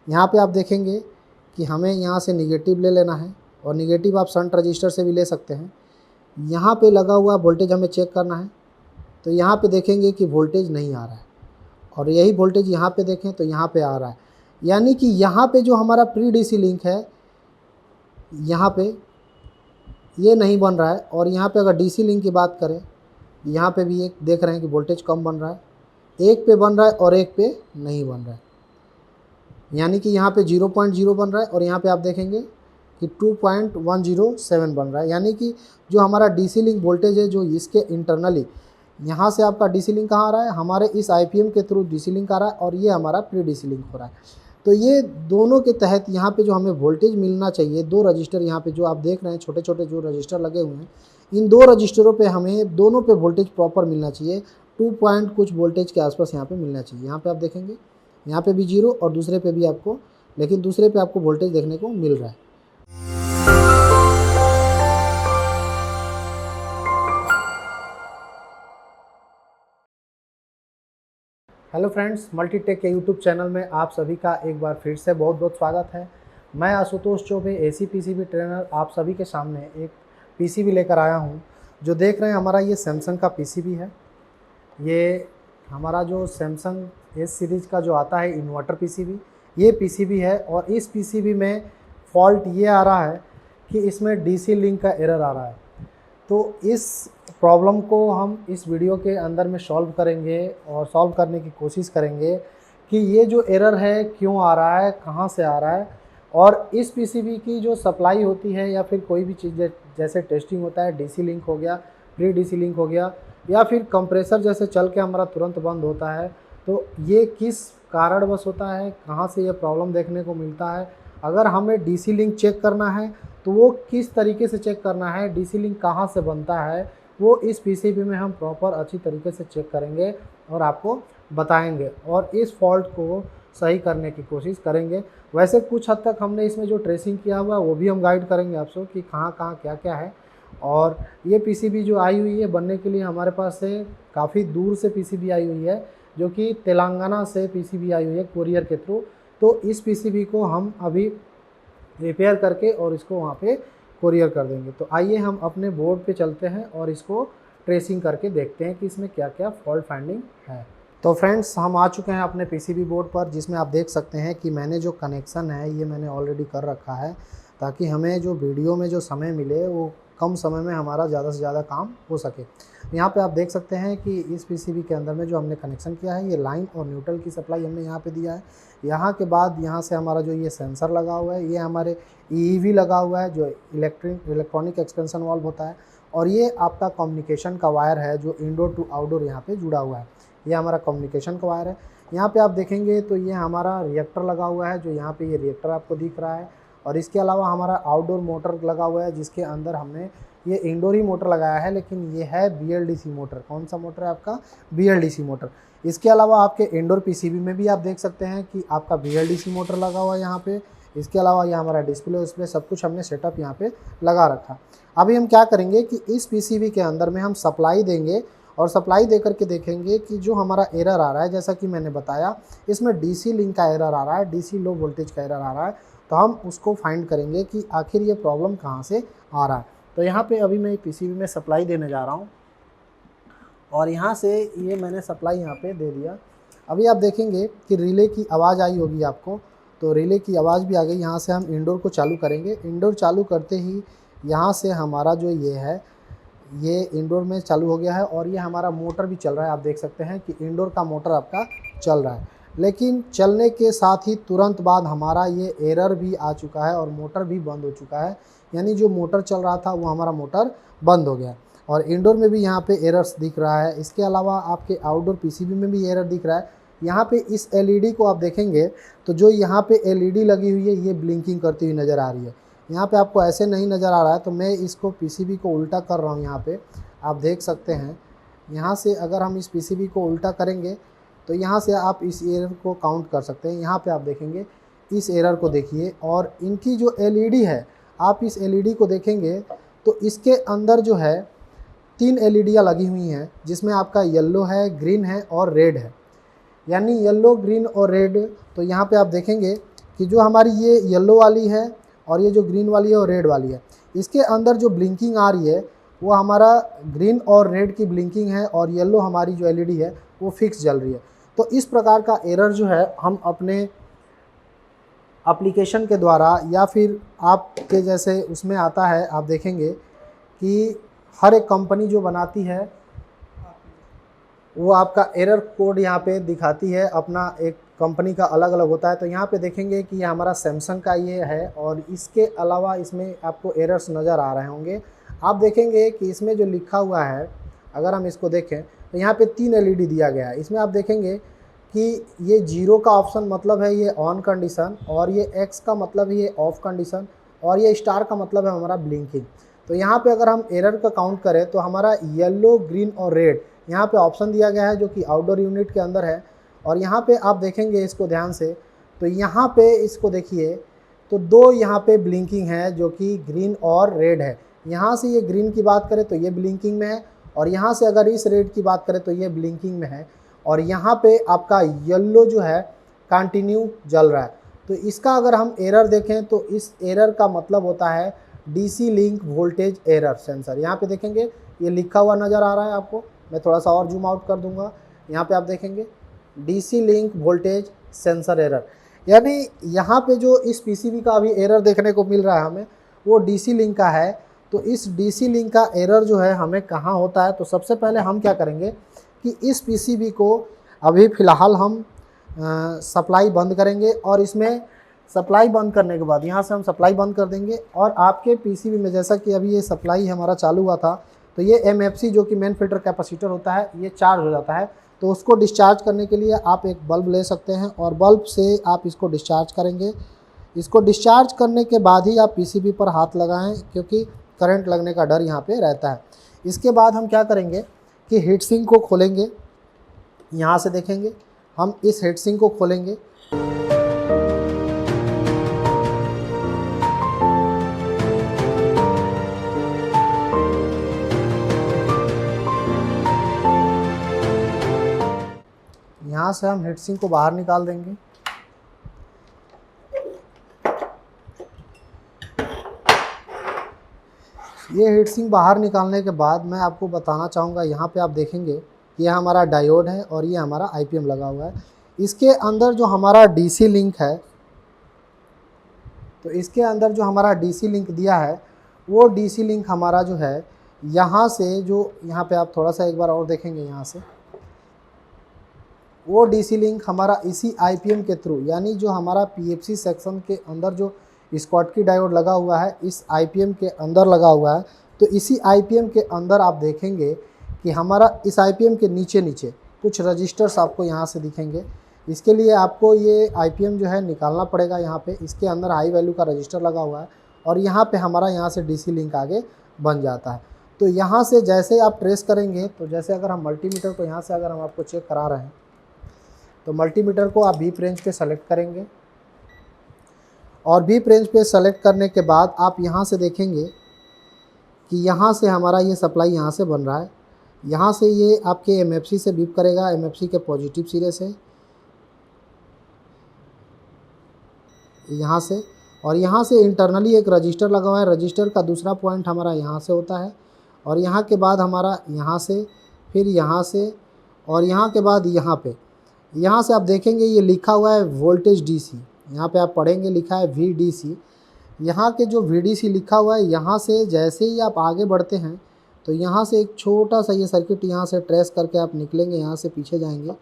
यहाँ पे आप देखेंगे कि हमें यहाँ से निगेटिव ले लेना है और निगेटिव आप शंट रजिस्टर से भी ले सकते हैं। यहाँ पे लगा हुआ वोल्टेज हमें चेक करना है, तो यहाँ पे देखेंगे कि वोल्टेज नहीं आ रहा है और यही वोल्टेज यहाँ पे देखें तो यहाँ पे आ रहा है। यानी कि यहाँ पे जो हमारा प्री डीसी लिंक है यहाँ पे ये नहीं बन रहा है। और यहाँ पे अगर डीसी लिंक की बात करें, यहाँ पे भी एक देख रहे हैं कि वोल्टेज कम बन रहा है, एक पे बन रहा है और एक पे नहीं बन रहा है। यानी कि यहाँ पे 0.0 बन रहा है और यहाँ पे आप देखेंगे कि 2.107 बन रहा है। यानी कि जो हमारा डीसी लिंक वोल्टेज है, जो इसके इंटरनली यहाँ से आपका डीसी लिंक कहाँ आ रहा है, हमारे इस आईपीएम के थ्रू डीसी लिंक आ रहा है और ये हमारा प्री डीसी लिंक हो रहा है। तो ये दोनों के तहत यहाँ पे जो हमें वोल्टेज मिलना चाहिए, दो रजिस्टर यहाँ पे जो आप देख रहे हैं छोटे छोटे जो रजिस्टर लगे हुए हैं, इन दो रजिस्टरों पे हमें दोनों पे वोल्टेज प्रॉपर मिलना चाहिए। 2 पॉइंट कुछ वोल्टेज के आसपास यहाँ पे मिलना चाहिए। यहाँ पे आप देखेंगे यहाँ पे भी 0 और दूसरे पे भी आपको, लेकिन दूसरे पे आपको वोल्टेज देखने को मिल रहा है। हेलो फ्रेंड्स, मल्टीटेक के यूट्यूब चैनल में आप सभी का एक बार फिर से बहुत बहुत स्वागत है। मैं Ashutosh Choubey, AC PCB trainer, आप सभी के सामने एक पीसीबी लेकर आया हूं। जो देख रहे हैं हमारा ये सैमसंग का पीसीबी है। ये हमारा जो सैमसंग एस सीरीज़ का जो आता है इन्वर्टर पीसीबी, ये पीसीबी है। और इस पीसीबी में फॉल्ट ये आ रहा है कि इसमें डीसी लिंक का एरर आ रहा है। तो इस प्रॉब्लम को हम इस वीडियो के अंदर में सॉल्व करेंगे और सॉल्व करने की कोशिश करेंगे कि ये जो एरर है क्यों आ रहा है, कहाँ से आ रहा है। और इस पीसीबी की जो सप्लाई होती है या फिर कोई भी चीज़ जैसे टेस्टिंग होता है, डीसी लिंक हो गया, प्री डीसी लिंक हो गया, या फिर कंप्रेसर जैसे चल के हमारा तुरंत बंद होता है, तो ये किस कारणवश होता है, कहाँ से ये प्रॉब्लम देखने को मिलता है। अगर हमें डीसी लिंक चेक करना है तो वो किस तरीके से चेक करना है, डीसी लिंक कहाँ से बनता है, वो इस पीसीबी में हम प्रॉपर अच्छी तरीके से चेक करेंगे और आपको बताएंगे और इस फॉल्ट को सही करने की कोशिश करेंगे। वैसे कुछ हद तक हमने इसमें जो ट्रेसिंग किया हुआ है वो भी हम गाइड करेंगे आपको कि कहाँ कहाँ क्या क्या है। और ये पीसीबी जो आई हुई है बनने के लिए हमारे पास से काफ़ी दूर से पीसीबी आई हुई है, जो कि तेलंगाना से पीसीबी आई हुई है कोरियर के थ्रू। तो इस पीसीबी को हम अभी रिपेयर करके और इसको वहाँ पे कोरियर कर देंगे। तो आइए हम अपने बोर्ड पे चलते हैं और इसको ट्रेसिंग करके देखते हैं कि इसमें क्या क्या फॉल्ट फाइंडिंग है। तो फ्रेंड्स, हम आ चुके हैं अपने पीसीबी बोर्ड पर, जिसमें आप देख सकते हैं कि मैंने जो कनेक्शन है ये मैंने ऑलरेडी कर रखा है, ताकि हमें जो वीडियो में जो समय मिले वो कम समय में हमारा ज़्यादा से ज़्यादा काम हो सके। यहाँ पे आप देख सकते हैं कि इस पीसीबी के अंदर में जो हमने कनेक्शन किया है, ये लाइन और न्यूट्रल की सप्लाई हमने यहाँ पे दिया है। यहाँ के बाद यहाँ से हमारा जो ये सेंसर लगा हुआ है, ये हमारे ईवी लगा हुआ है जो इलेक्ट्रॉनिक एक्सपेंशन वाल्व होता है। और ये आपका कम्युनिकेशन का वायर है जो इंडोर टू आउटडोर यहाँ पे जुड़ा हुआ है। ये हमारा कम्युनिकेशन का वायर है। यहाँ पे आप देखेंगे तो ये हमारा रिएक्टर लगा हुआ है, जो यहाँ पे ये रिएक्टर आपको दिख रहा है। और इसके अलावा हमारा आउटडोर मोटर लगा हुआ है, जिसके अंदर हमने ये इंडोर ही मोटर लगाया है, लेकिन ये है बीएलडीसी मोटर। कौन सा मोटर है आपका? BLDC motor. इसके अलावा आपके इंडोर पीसीबी में भी आप देख सकते हैं कि आपका बीएलडीसी मोटर लगा हुआ है यहाँ पे। इसके अलावा ये हमारा डिस्प्ले सब कुछ हमने सेटअप यहाँ पे लगा रखा। अभी हम क्या करेंगे कि इस पीसीबी के अंदर में हम सप्लाई देंगे और सप्लाई दे करके देखेंगे कि जो हमारा एरर आ रहा है, जैसा कि मैंने बताया, इसमें डीसी लिंक का एरर आ रहा है, डीसी लो वोल्टेज का एरर आ रहा है। तो हम उसको फाइंड करेंगे कि आखिर ये प्रॉब्लम कहाँ से आ रहा है। तो यहाँ पे अभी मैं पीसीबी में सप्लाई देने जा रहा हूँ और यहाँ से ये मैंने सप्लाई यहाँ पे दे दिया। अभी आप देखेंगे कि रिले की आवाज़ आई होगी आपको, तो रिले की आवाज़ भी आ गई। यहाँ से हम इंडोर को चालू करेंगे। इंडोर चालू करते ही यहाँ से हमारा जो ये है, ये इंडोर में चालू हो गया है और ये हमारा मोटर भी चल रहा है। आप देख सकते हैं कि इंडोर का मोटर आपका चल रहा है, लेकिन चलने के साथ ही तुरंत बाद हमारा ये एरर भी आ चुका है और मोटर भी बंद हो चुका है। यानी जो मोटर चल रहा था वो हमारा मोटर बंद हो गया और इंडोर में भी यहाँ पे एरर्स दिख रहा है। इसके अलावा आपके आउटडोर पीसीबी में भी एरर दिख रहा है। यहाँ पे इस एलईडी को आप देखेंगे तो जो यहाँ पे एलईडी लगी हुई है ये ब्लिंकिंग करती हुई नज़र आ रही है। यहाँ पे आपको ऐसे नहीं नज़र आ रहा है, तो मैं इसको पीसीबी को उल्टा कर रहा हूँ। यहाँ पे आप देख सकते हैं, यहाँ से अगर हम इस पीसीबी को उल्टा करेंगे तो यहाँ से आप इस एरर को काउंट कर सकते हैं। यहाँ पे आप देखेंगे इस एरर को देखिए, और इनकी जो एलईडी है, आप इस एलईडी को देखेंगे तो इसके अंदर जो है 3 एलईडियाँ लगी हुई हैं, जिसमें आपका येलो है, ग्रीन है और रेड है। यानी येलो, ग्रीन और रेड। तो यहाँ पे आप देखेंगे कि जो हमारी ये येलो वाली है और ये जो ग्रीन वाली है और रेड वाली है, इसके अंदर जो ब्लिंकिंग आ रही है वो हमारा ग्रीन और रेड की ब्लिंकिंग है और येलो हमारी जो एलईडी है वो फिक्स जल रही है। तो इस प्रकार का एरर जो है हम अपने एप्लीकेशन के द्वारा या फिर आपके जैसे उसमें आता है, आप देखेंगे कि हर एक कंपनी जो बनाती है वो आपका एरर कोड यहाँ पे दिखाती है, अपना एक कंपनी का अलग अलग होता है। तो यहाँ पे देखेंगे कि ये हमारा सैमसंग का ये है और इसके अलावा इसमें आपको एरर्स नज़र आ रहे होंगे। आप देखेंगे कि इसमें जो लिखा हुआ है, अगर हम इसको देखें तो यहाँ पे 3 एलईडी दिया गया है। इसमें आप देखेंगे कि ये 0 का ऑप्शन मतलब है ये ऑन कंडीशन, और ये X का मतलब है ये ऑफ कंडीशन, और ये स्टार का मतलब है हमारा ब्लिंकिंग। तो यहाँ पे अगर हम एरर का काउंट करें तो हमारा येलो, ग्रीन और रेड यहाँ पे ऑप्शन दिया गया है जो कि आउटडोर यूनिट के अंदर है। और यहाँ पे आप देखेंगे इसको ध्यान से, तो यहाँ पे इसको देखिए तो 2 यहाँ पे ब्लिंकिंग है जो कि ग्रीन और रेड है। यहाँ से ये ग्रीन की बात करें तो ये ब्लिंकिंग में है, और यहाँ से अगर इस रेड की बात करें तो ये ब्लिंकिंग में है, और यहाँ पे आपका येलो जो है कंटिन्यू जल रहा है। तो इसका अगर हम एरर देखें तो इस एरर का मतलब होता है DC link voltage error sensor. यहाँ पे देखेंगे ये लिखा हुआ नज़र आ रहा है आपको, मैं थोड़ा सा और जूम आउट कर दूंगा। यहाँ पे आप देखेंगे DC link voltage sensor error, यानी यहाँ पे जो इस पीसीबी का अभी एरर देखने को मिल रहा है हमें वो डीसी लिंक का है। तो इस डीसी लिंक का एरर जो है हमें कहाँ होता है, तो सबसे पहले हम क्या करेंगे कि इस पीसीबी को अभी फ़िलहाल हम सप्लाई बंद करेंगे, और इसमें सप्लाई बंद करने के बाद यहाँ से हम सप्लाई बंद कर देंगे, और आपके पीसीबी में जैसा कि अभी ये सप्लाई हमारा चालू हुआ था तो ये एमएफसी जो कि मेन फिल्टर कैपेसिटर होता है ये चार्ज हो जाता है। तो उसको डिस्चार्ज करने के लिए आप एक बल्ब ले सकते हैं और बल्ब से आप इसको डिस्चार्ज करेंगे। इसको डिस्चार्ज करने के बाद ही आप पीसीबी पर हाथ लगाएं, क्योंकि करंट लगने का डर यहाँ पे रहता है। इसके बाद हम क्या करेंगे कि हीट सिंक को खोलेंगे। यहाँ से देखेंगे हम इस हीट सिंक को खोलेंगे, यहाँ से हम हीट सिंक को बाहर निकाल देंगे। ये हीट सिंक बाहर निकालने के बाद मैं आपको बताना चाहूँगा, यहाँ पे आप देखेंगे ये हमारा डायोड है और ये हमारा आईपीएम लगा हुआ है। इसके अंदर जो हमारा डीसी लिंक है, तो इसके अंदर जो हमारा डीसी लिंक दिया है वो डीसी लिंक हमारा जो है यहाँ से, जो यहाँ पे आप थोड़ा सा एक बार और देखेंगे, यहाँ से वो डीसी लिंक हमारा इसी आईपीएम के थ्रू, यानी जो हमारा पीएफसी सेक्शन के अंदर जो स्कॉटकी डायोड लगा हुआ है इस आईपीएम के अंदर लगा हुआ है। तो इसी आईपीएम के अंदर आप देखेंगे कि हमारा इस आईपीएम के नीचे नीचे कुछ रजिस्टर्स आपको यहाँ से दिखेंगे। इसके लिए आपको ये आईपीएम जो है निकालना पड़ेगा। यहाँ पे इसके अंदर हाई वैल्यू का रजिस्टर लगा हुआ है और यहाँ पे हमारा यहाँ से डीसी लिंक आगे बन जाता है। तो यहाँ से जैसे आप ट्रेस करेंगे, तो जैसे अगर हम मल्टीमीटर को यहाँ से अगर हम आपको चेक करा रहे हैं तो मल्टीमीटर को आप बीप रेंज पे सेलेक्ट करेंगे, और बीप रेंज पे सेलेक्ट करने के बाद आप यहाँ से देखेंगे कि यहाँ से हमारा ये सप्लाई यहाँ से बन रहा है। यहाँ से ये आपके एमएफसी से बीप करेगा, एमएफसी के पॉजिटिव सिरे से यहाँ से, और यहाँ से इंटरनली एक रजिस्टर लगा हुआ है। रजिस्टर का दूसरा पॉइंट हमारा यहाँ से होता है, और यहाँ के बाद हमारा यहाँ से, फिर यहाँ से, और यहाँ के बाद यहाँ से आप देखेंगे ये लिखा हुआ है वोल्टेज डीसी। यहाँ पे आप पढ़ेंगे लिखा है VDC। यहाँ के जो VDC लिखा हुआ है, यहाँ से जैसे ही आप आगे बढ़ते हैं तो यहाँ से एक छोटा सा ये सर्किट यहाँ से ट्रेस करके आप निकलेंगे, यहाँ से पीछे जाएंगे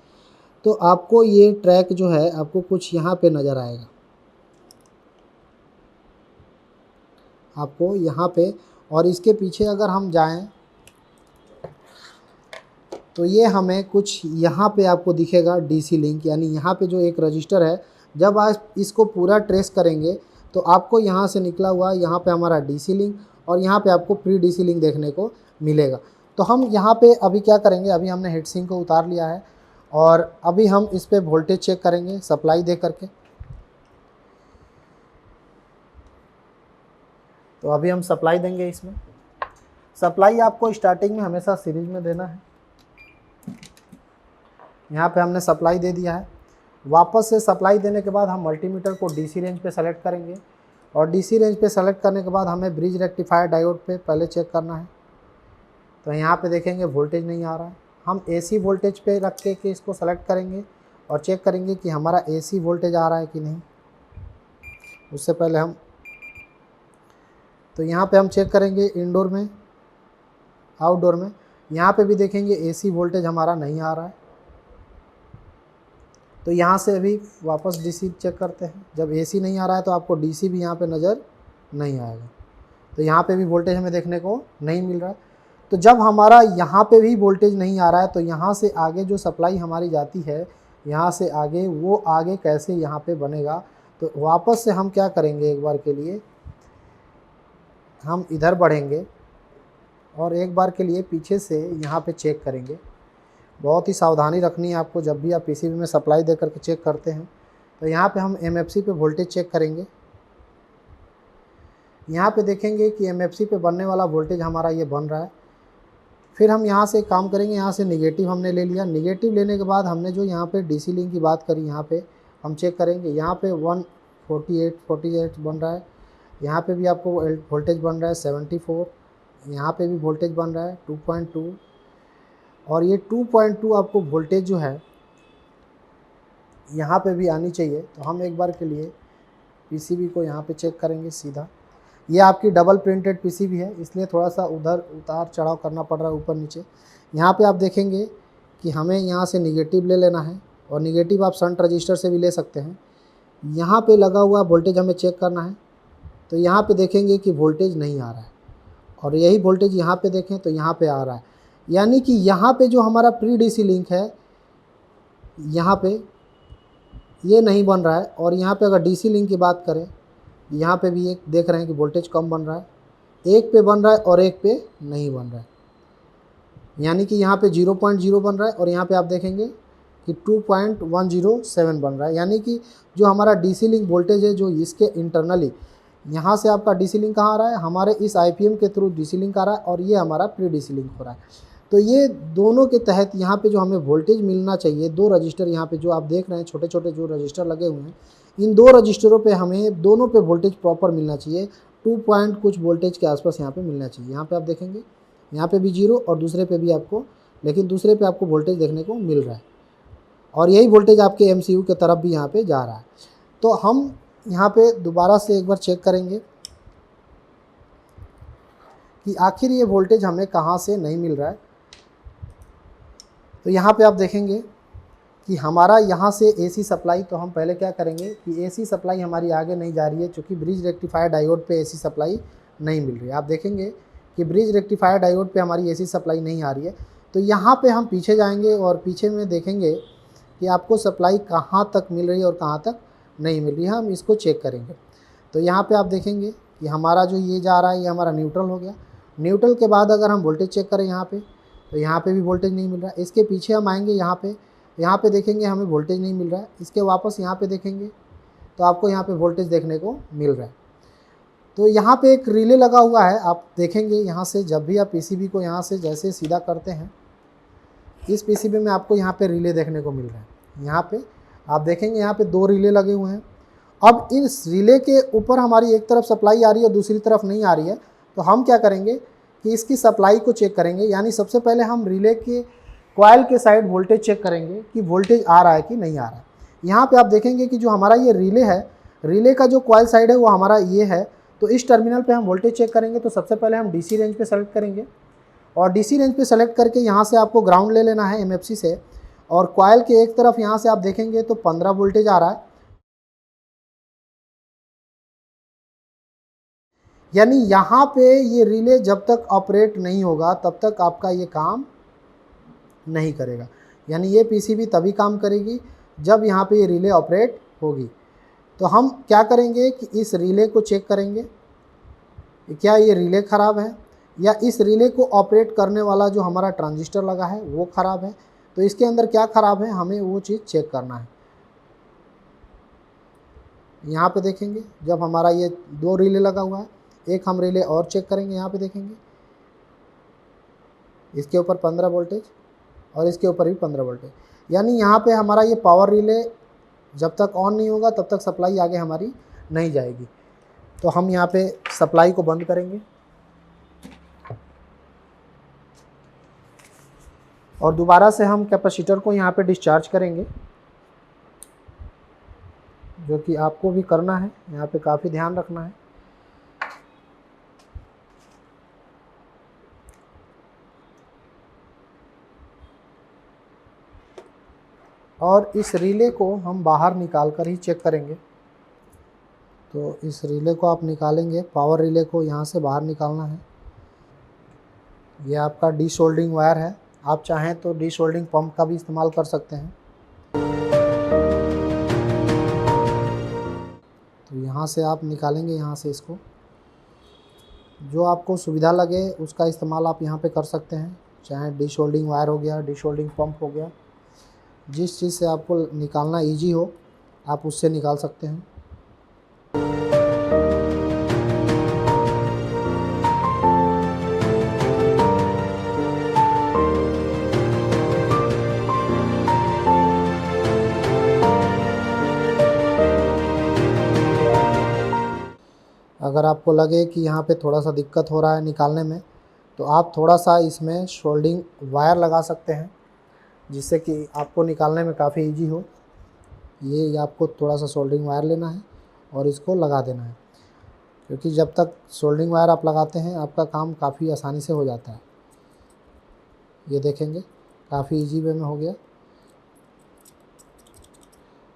तो आपको ये ट्रैक जो है आपको कुछ यहाँ पे नज़र आएगा, आपको यहाँ पे। और इसके पीछे अगर हम जाएं तो ये हमें कुछ यहाँ पे आपको दिखेगा डीसी लिंक, यानी यहाँ पे जो एक रजिस्टर है। जब आप इसको पूरा ट्रेस करेंगे तो आपको यहाँ से निकला हुआ यहाँ पे हमारा डीसी लिंक, और यहाँ पे आपको प्री डीसी लिंक देखने को मिलेगा। तो हम यहाँ पे अभी क्या करेंगे, अभी हमने हीट सिंक को उतार लिया है और अभी हम इस पे वोल्टेज चेक करेंगे सप्लाई दे करके। तो अभी हम सप्लाई देंगे। इसमें सप्लाई आपको स्टार्टिंग में हमेशा सीरीज में देना है। यहाँ पे हमने सप्लाई दे दिया है वापस से सप्लाई देने के बाद हम मल्टीमीटर को डीसी रेंज पे सेलेक्ट करेंगे और डीसी रेंज पे सेलेक्ट करने के बाद हमें ब्रिज रेक्टिफायर डायोड पे पहले चेक करना है। तो यहाँ पे देखेंगे वोल्टेज नहीं आ रहा है, हम एसी वोल्टेज पे रख के इसको सेलेक्ट करेंगे और चेक करेंगे कि हमारा एसी वोल्टेज आ रहा है कि नहीं। उससे पहले हम तो यहाँ पे हम चेक करेंगे इंडोर में, आउटडोर में, यहाँ पे भी देखेंगे एसी वोल्टेज हमारा नहीं आ रहा है। तो यहाँ से अभी वापस डीसी चेक करते हैं। जब एसी नहीं आ रहा है तो आपको डीसी भी यहाँ पे नज़र नहीं आएगा। तो यहाँ पे भी वोल्टेज हमें देखने को नहीं मिल रहा है। तो जब हमारा यहाँ पे भी वोल्टेज नहीं आ रहा है तो यहाँ से आगे जो सप्लाई हमारी जाती है, यहाँ से आगे वो आगे कैसे यहाँ पे बनेगा। तो वापस से हम क्या करेंगे, एक बार के लिए हम इधर बढ़ेंगे और एक बार के लिए पीछे से यहाँ पे चेक करेंगे। बहुत ही सावधानी रखनी है आपको जब भी आप पीसीबी में सप्लाई दे करके चेक करते हैं। तो यहाँ पे हम एमएफसी पे वोल्टेज चेक करेंगे। यहाँ पे देखेंगे कि एमएफसी पे बनने वाला वोल्टेज हमारा ये बन रहा है। फिर हम यहाँ से काम करेंगे, यहाँ से निगेटिव हमने ले लिया। निगेटिव लेने के बाद हमने जो यहाँ पे डीसी लिंक की बात करी, यहाँ पे हम चेक करेंगे। यहाँ पे 148 बन रहा है, यहाँ पे भी आपको वोल्टेज बन रहा है 74, यहाँ पे भी वोल्टेज बन रहा है 2.2 और ये 2.2 आपको वोल्टेज जो है यहाँ पे भी आनी चाहिए। तो हम एक बार के लिए पीसीबी को यहाँ पे चेक करेंगे सीधा। ये आपकी डबल प्रिंटेड पीसीबी है, इसलिए थोड़ा सा उधर उतार चढ़ाव करना पड़ रहा है, ऊपर नीचे। यहाँ पे आप देखेंगे कि हमें यहाँ से निगेटिव ले लेना है और निगेटिव आप शंट रजिस्टर से भी ले सकते हैं। यहाँ पे लगा हुआ वोल्टेज हमें चेक करना है। तो यहाँ पे देखेंगे कि वोल्टेज नहीं आ रहा है और यही वोल्टेज यहाँ पे देखें तो यहाँ पे आ रहा है। यानी कि यहाँ पे जो हमारा प्री डीसी लिंक है, यहाँ पे ये नहीं बन रहा है। और यहाँ पे अगर डीसी लिंक की बात करें, यहाँ पे भी एक देख रहे हैं कि वोल्टेज कम बन रहा है, एक पे बन रहा है और एक पे नहीं बन रहा है। यानी कि यहाँ पे 0.0 बन रहा है और यहाँ पे आप देखेंगे कि 2.107 बन रहा है। यानी कि जो हमारा डीसी लिंक वोल्टेज है, जो इसके इंटरनली यहाँ से आपका डीसी लिंक कहाँ आ रहा है, हमारे इस आईपीएम के थ्रू डीसी लिंक आ रहा है और ये हमारा प्री डीसी लिंक हो रहा है। तो ये दोनों के तहत यहाँ पे जो हमें वोल्टेज मिलना चाहिए, दो रजिस्टर यहाँ पे जो आप देख रहे हैं, छोटे छोटे जो रजिस्टर लगे हुए हैं, इन दो रजिस्टरों पे हमें दोनों पे वोल्टेज प्रॉपर मिलना चाहिए। 2 पॉइंट कुछ वोल्टेज के आसपास यहाँ पे मिलना चाहिए। यहाँ पे आप देखेंगे यहाँ पे भी 0 और दूसरे पे भी आपको, लेकिन दूसरे पे आपको वोल्टेज देखने को मिल रहा है और यही वोल्टेज आपके एमसीयू के तरफ भी यहाँ पे जा रहा है। तो हम यहाँ पे दोबारा से एक बार चेक करेंगे कि आखिर ये वोल्टेज हमें कहाँ से नहीं मिल रहा है। तो यहाँ पे आप देखेंगे कि हमारा यहाँ से एसी सप्लाई, तो हम पहले क्या करेंगे कि एसी सप्लाई हमारी आगे नहीं जा रही है, क्योंकि ब्रिज रेक्टिफायर डायोड पे एसी सप्लाई नहीं मिल रही है। आप देखेंगे कि ब्रिज रेक्टिफायर डायोड पे हमारी एसी सप्लाई नहीं आ रही है। तो यहाँ पे हम पीछे जाएंगे और पीछे में देखेंगे कि आपको सप्लाई कहाँ तक मिल रही है और कहाँ तक नहीं मिल रही है, हम इसको चेक करेंगे। तो यहाँ पे आप देखेंगे कि हमारा जो ये जा रहा है, ये हमारा न्यूट्रल हो गया। न्यूट्रल के बाद अगर हम वोल्टेज चेक करें यहाँ पे, तो यहाँ पे भी वोल्टेज नहीं मिल रहा है। इसके पीछे हम आएंगे यहाँ पे देखेंगे हमें वोल्टेज नहीं मिल रहा है। इसके वापस यहाँ पे देखेंगे तो आपको यहाँ पे वोल्टेज देखने को मिल रहा है। तो यहाँ पे एक रिले लगा हुआ है, आप देखेंगे यहाँ से जब भी आप पीसीबी को यहाँ से जैसे सीधा करते हैं, इस पीसीबी में आपको यहाँ पे रिले देखने को मिल रहा है। यहाँ पे आप देखेंगे यहाँ पे 2 रिले लगे हुए हैं। अब इस रिले के ऊपर हमारी एक तरफ सप्लाई आ रही है और दूसरी तरफ नहीं आ रही है। तो हम क्या करेंगे कि इसकी सप्लाई को चेक करेंगे। यानी सबसे पहले हम रिले के कॉइल के साइड वोल्टेज चेक करेंगे कि वोल्टेज आ रहा है कि नहीं आ रहा है। यहाँ पे आप देखेंगे कि जो हमारा ये रिले है, रिले का जो कॉइल साइड है वो हमारा ये है। तो इस टर्मिनल पे हम वोल्टेज चेक करेंगे। तो सबसे पहले हम डीसी रेंज पे सेलेक्ट करेंगे और डीसी रेंज पे सेलेक्ट करके यहाँ से आपको ग्राउंड ले लेना है एमएफसी से, और कॉइल के एक तरफ यहाँ से आप देखेंगे तो 15 वोल्टेज आ रहा है। यानी यहाँ पे ये रिले जब तक ऑपरेट नहीं होगा तब तक आपका ये काम नहीं करेगा। यानी ये पीसीबी तभी काम करेगी जब यहाँ पे ये रिले ऑपरेट होगी। तो हम क्या करेंगे कि इस रिले को चेक करेंगे, क्या ये रिले ख़राब है या इस रिले को ऑपरेट करने वाला जो हमारा ट्रांजिस्टर लगा है वो ख़राब है। तो इसके अंदर क्या ख़राब है, हमें वो चीज़ चेक करना है। यहाँ पे देखेंगे जब हमारा ये 2 रिले लगा हुआ है, एक हम रिले और चेक करेंगे। यहाँ पे देखेंगे इसके ऊपर 15 वोल्टेज और इसके ऊपर भी 15 वोल्टेज। यानी यहाँ पे हमारा ये पावर रिले जब तक ऑन नहीं होगा तब तक सप्लाई आगे हमारी नहीं जाएगी। तो हम यहाँ पे सप्लाई को बंद करेंगे और दोबारा से हम कैपेसिटर को यहाँ पे डिस्चार्ज करेंगे, जो कि आपको भी करना है, यहाँ पे काफ़ी ध्यान रखना है। और इस रिले को हम बाहर निकाल कर ही चेक करेंगे। तो इस रिले को आप निकालेंगे, पावर रिले को यहाँ से बाहर निकालना है। ये आपका डी सोल्डरिंग वायर है, आप चाहें तो डी सोल्डरिंग पंप का भी इस्तेमाल कर सकते हैं। तो यहाँ से आप निकालेंगे, यहाँ से इसको, जो आपको सुविधा लगे उसका इस्तेमाल आप यहाँ पे कर सकते हैं, चाहे डी सोल्डरिंग वायर हो गया, डी सोल्डरिंग पंप हो गया, जिस चीज़ से आपको निकालना इजी हो आप उससे निकाल सकते हैं। अगर आपको लगे कि यहाँ पे थोड़ा सा दिक्कत हो रहा है निकालने में, तो आप थोड़ा सा इसमें सोल्डरिंग वायर लगा सकते हैं, जिससे कि आपको निकालने में काफ़ी इजी हो। ये आपको थोड़ा सा सोल्डरिंग वायर लेना है और इसको लगा देना है, क्योंकि जब तक सोल्डरिंग वायर आप लगाते हैं आपका काम काफ़ी आसानी से हो जाता है। ये देखेंगे काफ़ी इजी वे में हो गया।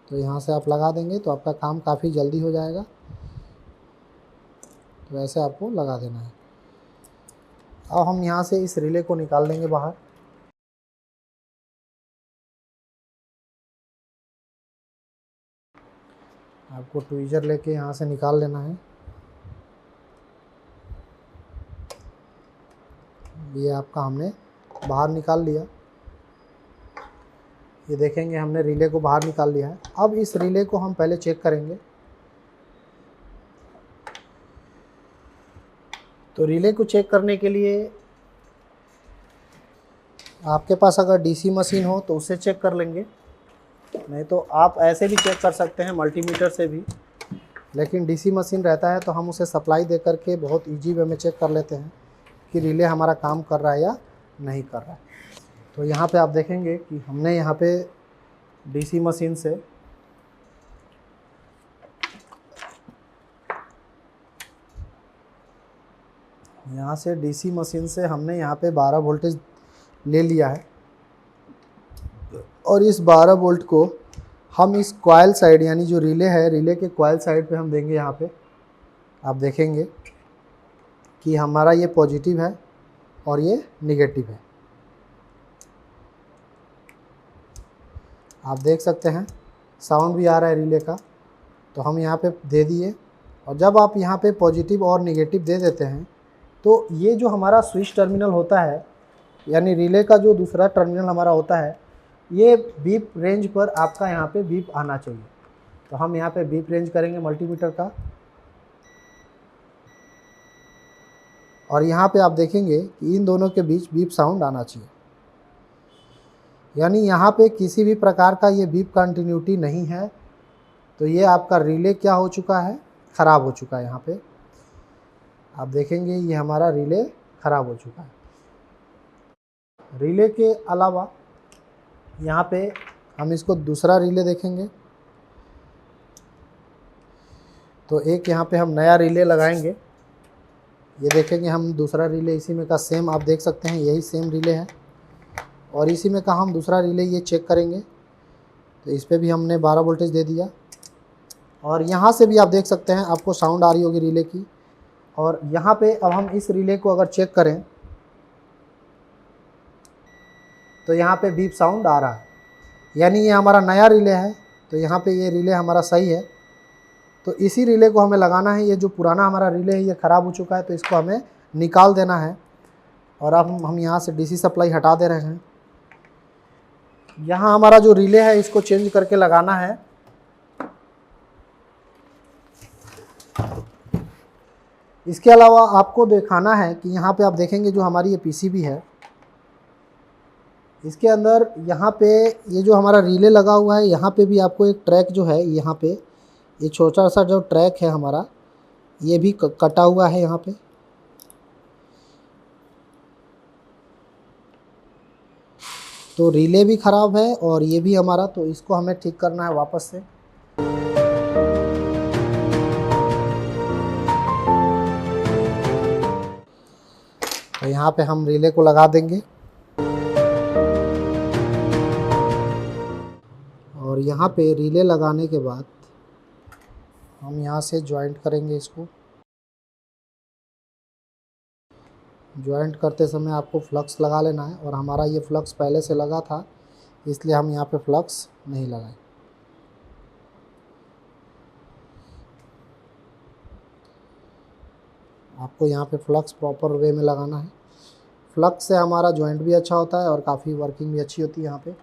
तो यहाँ से आप लगा देंगे तो आपका काम काफ़ी जल्दी हो जाएगा। तो ऐसे आपको लगा देना है। अब हम यहाँ से इस रिले को निकाल देंगे बाहर। आपको ट्वीज़र लेके यहाँ से निकाल लेना है। ये आपका हमने बाहर निकाल लिया। ये देखेंगे हमने रिले को बाहर निकाल लिया है। अब इस रिले को हम पहले चेक करेंगे। तो रिले को चेक करने के लिए आपके पास अगर डीसी मशीन हो तो उससे चेक कर लेंगे, नहीं तो आप ऐसे भी चेक कर सकते हैं मल्टीमीटर से भी। लेकिन डीसी मशीन रहता है तो हम उसे सप्लाई दे करके बहुत इजी वे में चेक कर लेते हैं कि रिले हमारा काम कर रहा है या नहीं कर रहा है। तो यहाँ पे आप देखेंगे कि हमने यहाँ पे डीसी मशीन से हमने यहाँ पे 12 वोल्टेज ले लिया है। और इस 12 वोल्ट को हम इस कॉइल साइड, यानी जो रिले है, रिले के कॉइल साइड पे हम देंगे। यहाँ पे आप देखेंगे कि हमारा ये पॉजिटिव है और ये निगेटिव है। आप देख सकते हैं साउंड भी आ रहा है रिले का। तो हम यहाँ पे दे दिए, और जब आप यहाँ पे पॉजिटिव और निगेटिव दे देते हैं तो ये जो हमारा स्विच टर्मिनल होता है, यानी रिले का जो दूसरा टर्मिनल हमारा होता है, ये बीप रेंज पर आपका यहाँ पे बीप आना चाहिए। तो हम यहाँ पे बीप रेंज करेंगे मल्टीमीटर का, और यहाँ पे आप देखेंगे कि इन दोनों के बीच बीप साउंड आना चाहिए। यानी यहाँ पे किसी भी प्रकार का ये बीप कंटिन्यूटी नहीं है। तो ये आपका रिले क्या हो चुका है, ख़राब हो चुका है। यहाँ पे आप देखेंगे ये हमारा रिले ख़राब हो चुका है। रिले के अलावा यहाँ पे हम इसको दूसरा रिले देखेंगे। तो एक यहाँ पे हम नया रिले लगाएंगे। ये देखेंगे हम दूसरा रिले इसी में का सेम, आप देख सकते हैं यही सेम रिले है, और इसी में का हम दूसरा रिले ये चेक करेंगे। तो इस पर भी हमने 12 वोल्टेज दे दिया, और यहाँ से भी आप देख सकते हैं आपको साउंड आ रही होगी रिले की। और यहाँ पे अब हम इस रिले को अगर चेक करें तो यहाँ पे बीप साउंड आ रहा है, यानी ये हमारा नया रिले है। तो यहाँ पे ये रिले हमारा सही है। तो इसी रिले को हमें लगाना है। ये जो पुराना हमारा रिले है ये ख़राब हो चुका है, तो इसको हमें निकाल देना है। और अब हम यहाँ से डीसी सप्लाई हटा दे रहे हैं। यहाँ हमारा जो रिले है इसको चेंज करके लगाना है। इसके अलावा आपको दिखाना है कि यहाँ पे आप देखेंगे जो हमारी ये पीसीबी है, इसके अंदर यहाँ पे ये जो हमारा रिले लगा हुआ है, यहाँ पे भी आपको एक ट्रैक जो है, यहाँ पे ये छोटा सा जो ट्रैक है हमारा, ये भी कटा हुआ है यहाँ पे। तो रिले भी ख़राब है और ये भी हमारा, तो इसको हमें ठीक करना है वापस से। तो यहाँ पे हम रिले को लगा देंगे और यहाँ पे रिले लगाने के बाद हम यहाँ से जॉइंट करेंगे इसको। जॉइंट करते समय आपको फ्लक्स लगा लेना है और हमारा ये फ्लक्स पहले से लगा था, इसलिए हम यहाँ पे फ्लक्स नहीं लगाए। आपको यहाँ पे फ्लक्स प्रॉपर वे में लगाना है। फ्लक्स से हमारा जॉइंट भी अच्छा होता है और काफ़ी वर्किंग भी अच्छी होती है। यहाँ पे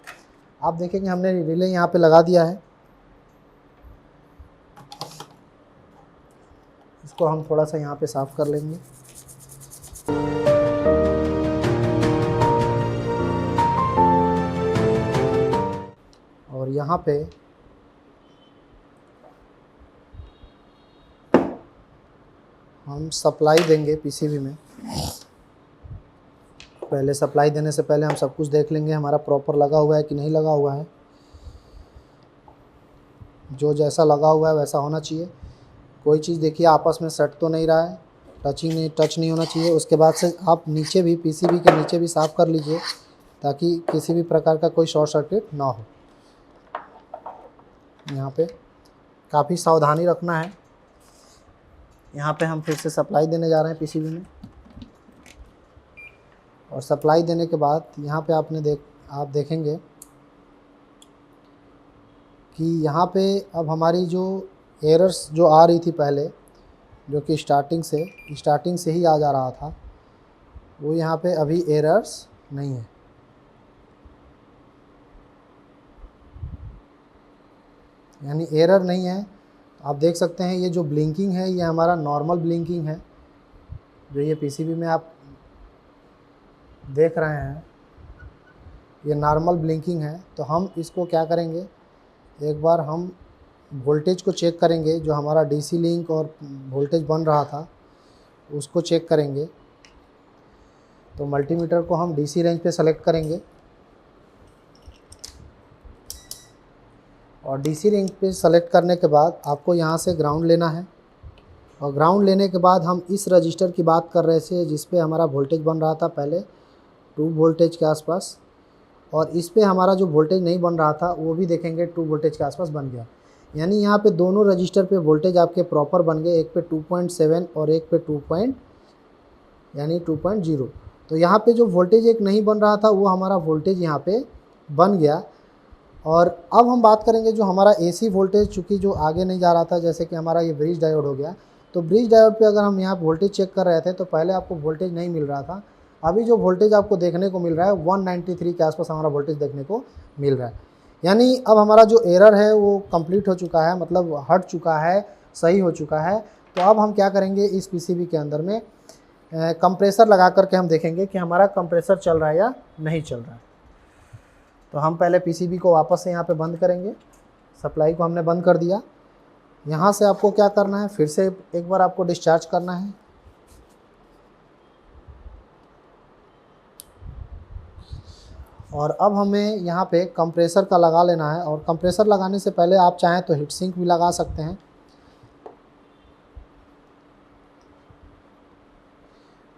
आप देखेंगे हमने रिले यहाँ पे लगा दिया है। इसको हम थोड़ा सा यहाँ पे साफ़ कर लेंगे। और यहाँ पे हम सप्लाई देंगे पीसीबी में। पहले सप्लाई देने से पहले हम सब कुछ देख लेंगे हमारा प्रॉपर लगा हुआ है कि नहीं लगा हुआ है। जो जैसा लगा हुआ है वैसा होना चाहिए। कोई चीज़ देखिए आपस में सट तो नहीं रहा है, टच नहीं होना चाहिए। उसके बाद से आप नीचे भी पीसीबी के नीचे भी साफ़ कर लीजिए ताकि किसी भी प्रकार का कोई शॉर्ट सर्किट ना हो। यहाँ पे काफ़ी सावधानी रखना है। यहाँ पे हम फिर से सप्लाई देने जा रहे हैं पीसीबी में और सप्लाई देने के बाद यहाँ पे आप देखेंगे कि यहाँ पे अब हमारी जो एरर्स जो आ रही थी पहले, जो कि स्टार्टिंग से ही आ जा रहा था, वो यहाँ पे अभी एरर्स नहीं है। यानी एरर नहीं है। आप देख सकते हैं ये जो ब्लिंकिंग है ये हमारा नॉर्मल ब्लिंकिंग है, जो ये पीसीबी में आप देख रहे हैं ये नॉर्मल ब्लिंकिंग है। तो हम इसको क्या करेंगे, एक बार हम वोल्टेज को चेक करेंगे। जो हमारा डीसी लिंक और वोल्टेज बन रहा था उसको चेक करेंगे। तो मल्टीमीटर को हम डीसी रेंज पे सेलेक्ट करेंगे और डीसी रेंज पे सेलेक्ट करने के बाद आपको यहाँ से ग्राउंड लेना है। और ग्राउंड लेने के बाद हम इस रजिस्टर की बात कर रहे थे जिस पे हमारा वोल्टेज बन रहा था पहले 2 वोल्टेज के आसपास, और इस पे हमारा जो वोल्टेज नहीं बन रहा था वो भी देखेंगे 2 वोल्टेज के आसपास बन गया। यानी यहाँ पे दोनों रजिस्टर पे वोल्टेज आपके प्रॉपर बन गए, एक पे 2.7 और एक पे 2.0। तो यहाँ पे जो वोल्टेज एक नहीं बन रहा था वो हमारा वोल्टेज यहाँ पे बन गया। और अब हम बात करेंगे जो हमारा एसी वोल्टेज, चूँकि जो आगे नहीं जा रहा था, जैसे कि हमारा ये ब्रिज डायोड हो गया। तो ब्रिज डायोड पे अगर हम यहाँ वोल्टेज चेक कर रहे थे तो पहले आपको वोल्टेज नहीं मिल रहा था। अभी जो वोल्टेज आपको देखने को मिल रहा है 193 के आसपास हमारा वोल्टेज देखने को मिल रहा है। यानी अब हमारा जो एरर है वो कंप्लीट हो चुका है, मतलब हट चुका है, सही हो चुका है। तो अब हम क्या करेंगे, इस पीसीबी के अंदर में कंप्रेसर लगा करके हम देखेंगे कि हमारा कंप्रेसर चल रहा है या नहीं चल रहा है। तो हम पहले पीसीबी को वापस से यहाँ पे बंद करेंगे। सप्लाई को हमने बंद कर दिया। यहाँ से आपको क्या करना है, फिर से एक बार आपको डिस्चार्ज करना है। और अब हमें यहाँ पे कंप्रेसर का लगा लेना है। और कंप्रेसर लगाने से पहले आप चाहें तो हीट सिंक भी लगा सकते हैं।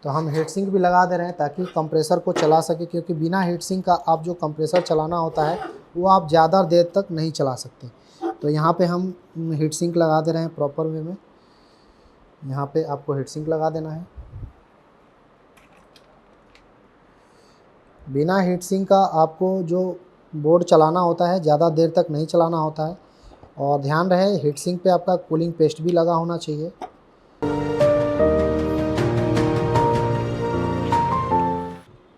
तो हम हीट सिंक भी लगा दे रहे हैं ताकि कंप्रेसर को चला सके, क्योंकि बिना हीट सिंक का आप जो कंप्रेसर चलाना होता है वो आप ज़्यादा देर तक नहीं चला सकते। तो यहाँ पे हम हीट सिंक लगा दे रहे हैं प्रॉपर वे में। यहाँ पे आपको हीट सिंक लगा देना है। बिना हीट सिंक का आपको जो बोर्ड चलाना होता है ज़्यादा देर तक नहीं चलाना होता है। और ध्यान रहे हीट सिंक पे आपका कूलिंग पेस्ट भी लगा होना चाहिए।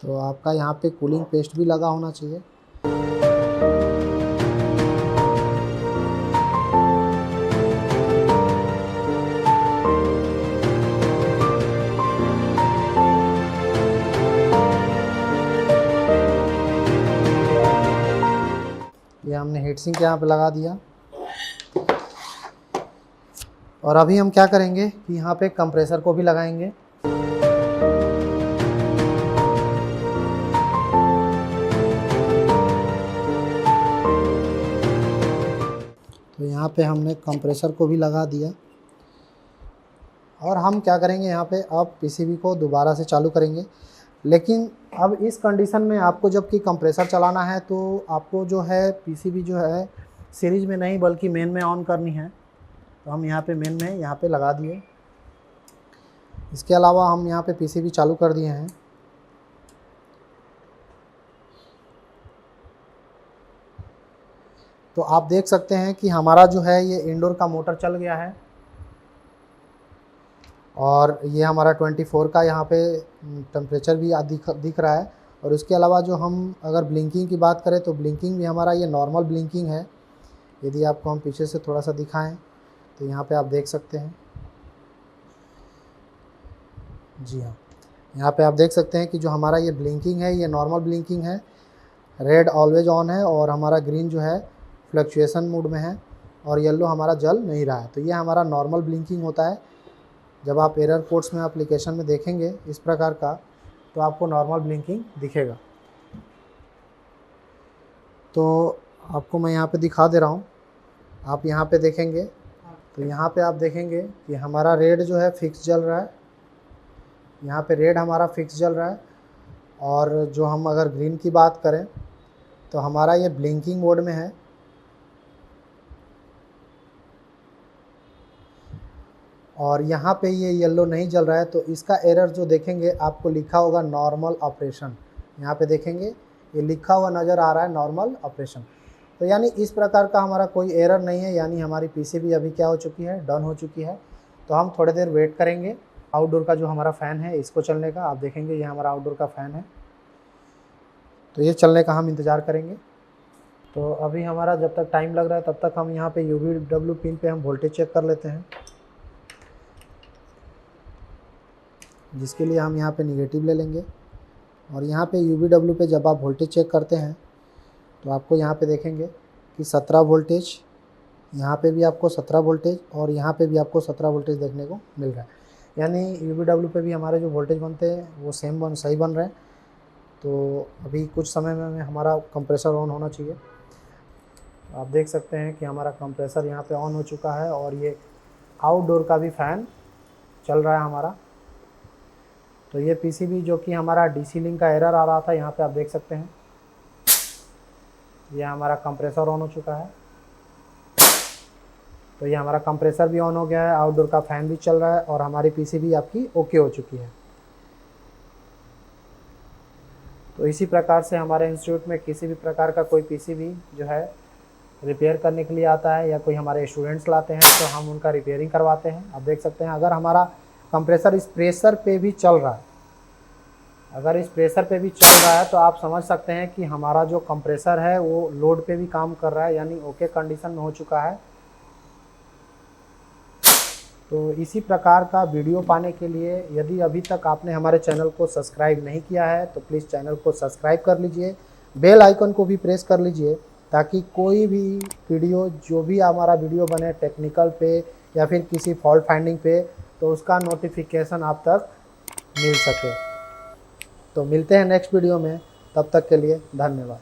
तो आपका यहाँ पे कूलिंग पेस्ट भी लगा होना चाहिए। हीट सिंक यहाँ पे लगा दिया। और अभी हम क्या करेंगे कि यहाँ पे कंप्रेसर को भी लगाएंगे। तो यहाँ पे हमने कंप्रेसर को भी लगा दिया और हम क्या करेंगे यहाँ पे अब पीसीबी को दोबारा से चालू करेंगे। लेकिन अब इस कंडीशन में आपको जब कि कंप्रेसर चलाना है तो आपको जो है पीसीबी जो है सीरीज में नहीं बल्कि मेन में ऑन करनी है। तो हम यहाँ पे मेन में यहाँ पे लगा दिए। इसके अलावा हम यहाँ पे पीसीबी चालू कर दिए हैं। तो आप देख सकते हैं कि हमारा जो है ये इंडोर का मोटर चल गया है और ये हमारा 24 का यहाँ पे टेम्परेचर भी दिख रहा है। और उसके अलावा जो हम अगर ब्लिंकिंग की बात करें तो ब्लिंकिंग भी हमारा ये नॉर्मल ब्लिंकिंग है। यदि आपको हम पीछे से थोड़ा सा दिखाएं तो यहाँ पे आप देख सकते हैं। जी हाँ, यहाँ पे आप देख सकते हैं कि जो हमारा ये ब्लिंकिंग है ये नॉर्मल ब्लिंकिंग है। रेड ऑलवेज ऑन है और हमारा ग्रीन जो है फ्लक्चुएशन मोड में है और येलो हमारा जल नहीं रहा है। तो ये हमारा नॉर्मल ब्लिंकिंग होता है। जब आप एरर कोड्स में एप्लीकेशन में देखेंगे इस प्रकार का तो आपको नॉर्मल ब्लिंकिंग दिखेगा। तो आपको मैं यहाँ पे दिखा दे रहा हूँ। आप यहाँ पे देखेंगे तो यहाँ पे आप देखेंगे कि हमारा रेड जो है फिक्स जल रहा है। यहाँ पे रेड हमारा फिक्स जल रहा है। और जो हम अगर ग्रीन की बात करें तो हमारा ये ब्लिंकिंग मोड में है। और यहाँ पे ये येलो नहीं जल रहा है। तो इसका एरर जो देखेंगे आपको लिखा होगा नॉर्मल ऑपरेशन। यहाँ पे देखेंगे ये लिखा हुआ नज़र आ रहा है नॉर्मल ऑपरेशन। तो यानी इस प्रकार का हमारा कोई एरर नहीं है, यानी हमारी पीसीबी अभी क्या हो चुकी है, डन हो चुकी है। तो हम थोड़ी देर वेट करेंगे आउटडोर का जो हमारा फ़ैन है इसको चलने का। आप देखेंगे ये हमारा आउटडोर का फ़ैन है तो ये चलने का हम इंतज़ार करेंगे। तो अभी हमारा जब तक टाइम लग रहा है तब तक हम यहाँ पे UVW पिन पे हम वोल्टेज चेक कर लेते हैं, जिसके लिए हम यहाँ पे निगेटिव ले लेंगे। और यहाँ पे UVW पे जब आप वोल्टेज चेक करते हैं तो आपको यहाँ पे देखेंगे कि 17 वोल्टेज, यहाँ पे भी आपको 17 वोल्टेज और यहाँ पे भी आपको 17 वोल्टेज देखने को मिल रहा है। यानी UVW पे भी हमारे जो वोल्टेज बनते हैं वो सही बन रहे हैं। तो अभी कुछ समय में हमारा कंप्रेसर ऑन होना चाहिए। आप देख सकते हैं कि हमारा कंप्रेसर यहाँ पे ऑन हो चुका है और ये आउटडोर का भी फ़ैन चल रहा है हमारा। तो ये पीसीबी जो कि हमारा डीसी लिंक का एरर आ रहा था, यहाँ पे आप देख सकते हैं ये हमारा कंप्रेसर ऑन हो चुका है। तो ये हमारा कंप्रेसर भी ऑन हो गया है, आउटडोर का फ़ैन भी चल रहा है और हमारी पीसीबी आपकी ओके हो चुकी है। तो इसी प्रकार से हमारे इंस्टीट्यूट में किसी भी प्रकार का कोई पीसीबी जो है रिपेयर करने के लिए आता है या कोई हमारे स्टूडेंट्स लाते हैं तो हम उनका रिपेयरिंग करवाते हैं। आप देख सकते हैं अगर हमारा कंप्रेसर इस प्रेशर पे भी चल रहा है, अगर इस प्रेशर पे भी चल रहा है तो आप समझ सकते हैं कि हमारा जो कंप्रेसर है वो लोड पे भी काम कर रहा है, यानी ओके कंडीशन में हो चुका है। तो इसी प्रकार का वीडियो पाने के लिए यदि अभी तक आपने हमारे चैनल को सब्सक्राइब नहीं किया है तो प्लीज़ चैनल को सब्सक्राइब कर लीजिए, बेल आइकन को भी प्रेस कर लीजिए ताकि कोई भी वीडियो जो भी हमारा वीडियो बने टेक्निकल पे या फिर किसी फॉल्ट फाइंडिंग पे तो उसका नोटिफिकेशन आप तक मिल सके। तो मिलते हैं नेक्स्ट वीडियो में, तब तक के लिए धन्यवाद।